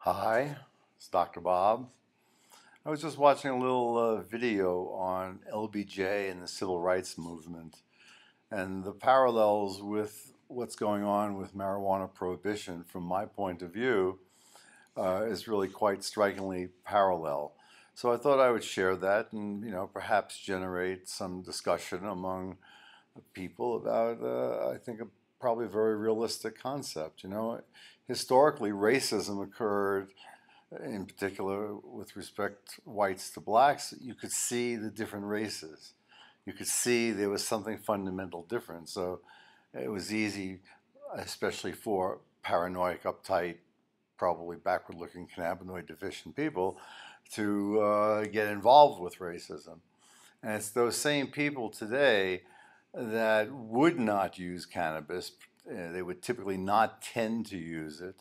Hi, it's Dr. Bob. I was just watching a little video on LBJ and the civil rights movement and the parallels with what's going on with marijuana prohibition from my point of view is really quite strikingly parallel. So I thought I would share that and perhaps generate some discussion among people about I think probably a very realistic concept. Historically racism occurred in particular with respect whites to blacks. You could see the different races. You could see there was something fundamental different. So it was easy, especially for paranoid, uptight, probably backward-looking cannabinoid deficient people to get involved with racism. And it's those same people today that would not use cannabis. They would typically not tend to use it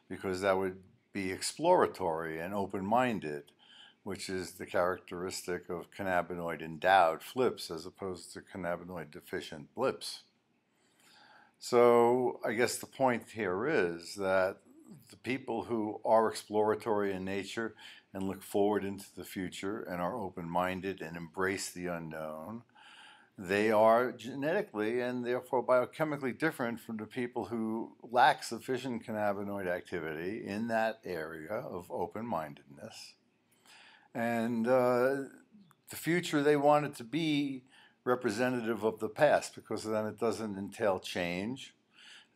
because that would be exploratory and open-minded, which is the characteristic of cannabinoid endowed FLPs as opposed to cannabinoid deficient BLPs. So I guess the point here is that the people who are exploratory in nature and look forward into the future and are open-minded and embrace the unknown, they are genetically and therefore biochemically different from the people who lack sufficient cannabinoid activity in that area of open-mindedness. And the future they want it to be representative of the past, because then it doesn't entail change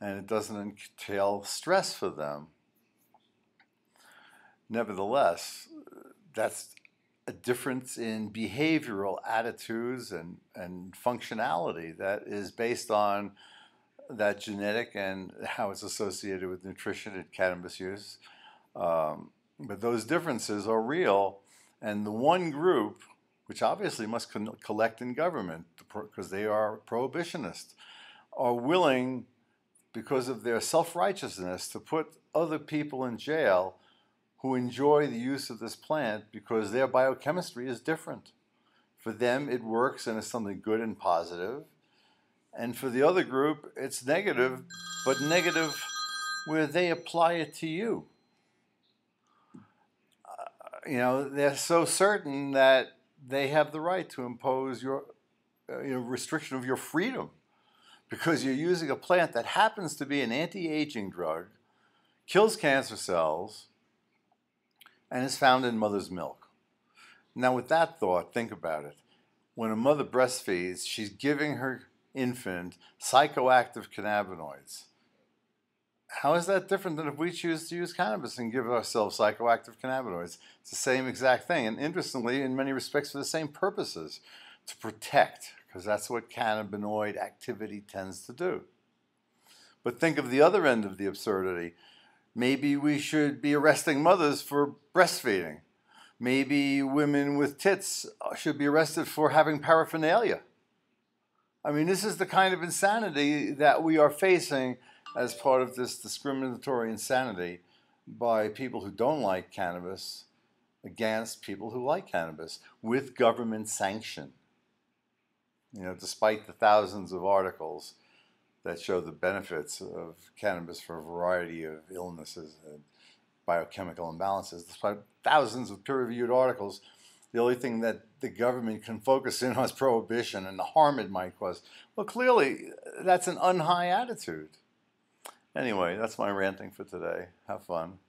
and it doesn't entail stress for them. Nevertheless, that's a difference in behavioral attitudes and functionality that is based on that genetic and how it's associated with nutrition and cannabis use. But those differences are real, and the one group, which obviously must collect in government because they are prohibitionists, are willing, because of their self-righteousness, to put other people in jail who enjoy the use of this plant because their biochemistry is different. For them, it works and is something good and positive. And for the other group, it's negative, but negative where they apply it to you. They're so certain that they have the right to impose your restriction of your freedom because you're using a plant that happens to be an anti-aging drug, kills cancer cells, and is found in mother's milk. Now with that thought, think about it. When a mother breastfeeds, she's giving her infant psychoactive cannabinoids. How is that different than if we choose to use cannabis and give ourselves psychoactive cannabinoids? It's the same exact thing, and interestingly, in many respects for the same purposes, to protect, because that's what cannabinoid activity tends to do. But think of the other end of the absurdity. Maybe we should be arresting mothers for breastfeeding. Maybe women with tits should be arrested for having paraphernalia. I mean, this is the kind of insanity that we are facing as part of this discriminatory insanity by people who don't like cannabis against people who like cannabis with government sanction. Despite the thousands of articles that show the benefits of cannabis for a variety of illnesses and biochemical imbalances. Despite thousands of peer-reviewed articles, the only thing that the government can focus in on is prohibition and the harm it might cause. Well, clearly, that's an unhigh attitude. Anyway, that's my ranting for today. Have fun.